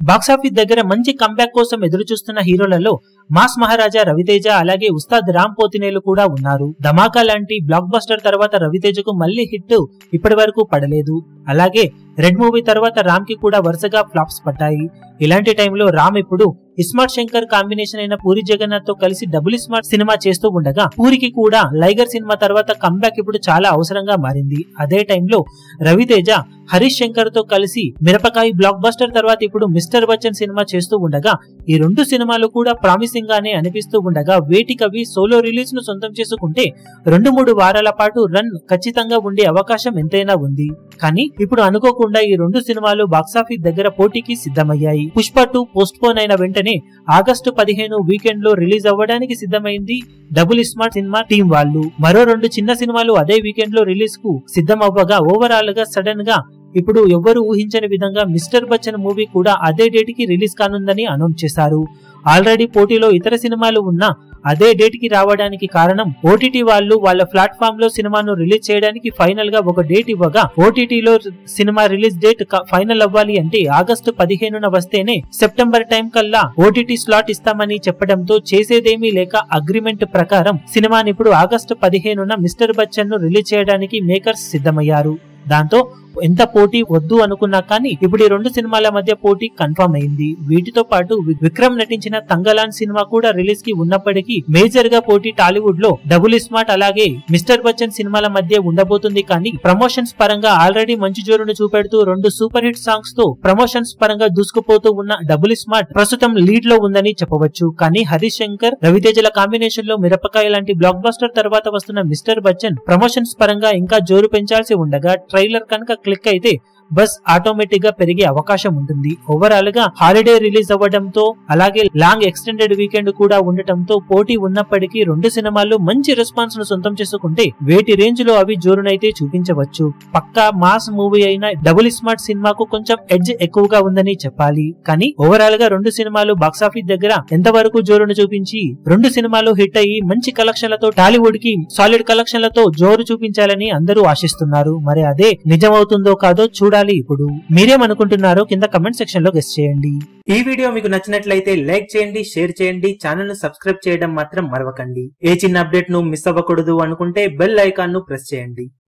Box office దగ్గర మంచి comeback కోసం ఎదురు చూస్తున్న హీరోలలో మాస్ మహారాజా రవితేజ అలాగే ఉస్తాద్ రామ్ పోతినేలు కూడా ఉన్నారు. ధమాకా లాంటి బ్లాక్ బస్టర్ తర్వాత రవితేజకు మళ్లీ హిట్ ఇప్పటి వరకు పడలేదు. అలాగే రెడ్ మూవీ తర్వాత రామ్ కి కూడా వరుసగా ఫ్లాప్స్ పడ్డాయి. ఇలాంటి టైంలో రామ్ ఇప్పుడు ఇస్మార్ట్ శంకర్ కాంబినేషన్ అయిన పూరి జగన్నాథ్ తో కలిసి డబుల్ స్మార్ట్ సినిమా చేస్తూ ఉండగా పూరికి కూడా లైగర్ సినిమా తర్వాత కంబ్యాక్ ఇప్పుడు చాలా అవసరంగా మారింది. అదే టైంలో రవితేజ హరీష్ శంకర్ తో కలిసి మిరపకాయ బ్లాక్ బస్టర్ తర్వాత ఇప్పుడు మిస్టర్ బచ్చన్ సినిమా చేస్తూ ఉండగా ఈ రెండు సినిమాలు కూడా ప్రామిసింగ్ గానే అనిపిస్తూ ఉండగా వేటికవి సోలో రిలీజ్ ను సొంతం చేసుకుంటే 2-3 వారాల పాటు రన్ ఖచ్చితంగా ఉండే అవకాశం ఎంతైనా ఉంది. కానీ ఇప్పుడు అనుకోకుండా ఈ రెండు సినిమాలు బాక్సాఫీస్ దగ్గర పోటీకి సిద్ధమయ్యాయి. పుష్ప 2 పోస్ట్ పోన్ అయిన వెంటనే ఆగస్టు 15 వీకెండ్ లో రిలీజ్ అవ్వడానికి సిద్ధమైంది డబుల్ స్మార్ట్ సినిమా టీం వాళ్ళు. మరో 2 చిన్న సినిమాలు అదే వీకెండ్ లో రిలీజ్ కు సిద్ధం అవ్వగా ఓవరాల్ గా సడన్ గా ఇప్పుడు ఎవ్వరూ ఊహించని విధంగా మిస్టర్ బచ్చన్ మూవీ కూడా అదే డేట్ కి రిలీజ్ కానుందని అనౌన్స్ చేశారు. ఆల్రెడీ పోటీలో ఇతర సినిమాలు ఉన్నా అదే డేట్ కి రావడానికి కారణం ఓటీటీ వాళ్ళు వాళ్ళ ప్లాట్ఫామ్ లో సినిమాను రిలీజ్ చేయడానికి ఫైనల్ గా ఒక డేట్ ఇవ్వగా ఓటీటీలో సినిమా రిలీజ్ డేట్ ఫైనల్ అవ్వాలి అంటే ఆగస్టు 15న వస్తేనే సెప్టెంబర్ టైం కల్లా ఓటీటీ స్లాట్ ఇస్తామని చెప్పడంతో చేసేదేమీ లేక అగ్రిమెంట్ ప్రకారం సినిమాని ఇప్పుడు ఆగస్టు 15న మిస్టర్ బచ్చన్ ను రిలీజ్ చేయడానికి మేకర్స్ సిద్ధమయ్యారు. దాంతో ఎంత పోటీ వద్దు అనుకున్నా కానీ ఇప్పుడు ఈ రెండు సినిమాల మధ్య పోటీ కన్ఫర్మ్ అయింది. వీటితో పాటు విక్రమ్ నటించిన తంగలాన్ సినిమా కూడా రిలీజ్ కి ఉన్నప్పటికీ మేజర్ గా పోటీ టాలీవుడ్ లో డబుల్ స్మార్ట్ అలాగే మిస్టర్ బచ్చన్ సినిమాల మధ్య ఉండబోతుంది. కానీ ప్రమోషన్స్ పరంగా ఆల్రెడీ మంచి జోరును చూపెడుతూ 2 సూపర్ హిట్ సాంగ్స్ తో ప్రమోషన్స్ పరంగా దూసుకుపోతూ ఉన్న డబుల్ స్మార్ట్ ప్రస్తుతం లీడ్ లో ఉందని చెప్పవచ్చు. కానీ హరీష్ శంకర్ రవితేజల కాంబినేషన్ లో మిరపకాయ లాంటి బ్లాక్ బస్టర్ తర్వాత వస్తున్న మిస్టర్ బచ్చన్ ప్రమోషన్స్ పరంగా ఇంకా జోరు పెంచాల్సి ఉండగా ట్రైలర్ కనుక క్లిక్ అయితే బస్ ఆటోమేటిక్ గా పెరిగే అవకాశం ఉంటుంది. ఓవరాల్ గా హాలిడే రిలీజ్ అవ్వడంతో అలాగే లాంగ్ ఎక్స్టెండెడ్ వీకెండ్ కూడా ఉండటంతో పోటీ ఉన్నప్పటికీ రెండు సినిమాలు మంచి రెస్పాన్స్ ను సొంతం చేసుకుంటే వేటి రేంజ్ లో అవి జోరునైతే చూపించవచ్చు. పక్కా మాస్ మూవీ అయిన డబుల్ స్మార్ట్ సినిమాకు కొంచెం ఎడ్జ్ ఎక్కువగా ఉందని చెప్పాలి. కానీ ఓవరాల్ గా రెండు సినిమాలు బాక్సాఫీస్ దగ్గర ఎంతవరకు జోరును చూపించి రెండు సినిమాలు హిట్ అయ్యి మంచి కలెక్షన్లతో టాలీవుడ్ కి సాలిడ్ కలెక్షన్లతో జోరు చూపించాలని అందరూ ఆశిస్తున్నారు. మరి అదే నిజమవుతుందో కాదో చూడాలి. ఇప్పుడు మీరేమనుకుంటున్నారో కింద కమెంట్ సెక్షన్ లో గెస్ చేయండి. ఈ వీడియో మీకు నచ్చినట్లయితే లైక్ చేయండి, షేర్ చేయండి, ఛానల్ ను సబ్స్క్రైబ్ చేయడం మాత్రం మరవకండి. ఏ చిన్న అప్డేట్ ను మిస్ అవ్వకూడదు అనుకుంటే బెల్ ఐకాన్ ను ప్రెస్ చేయండి.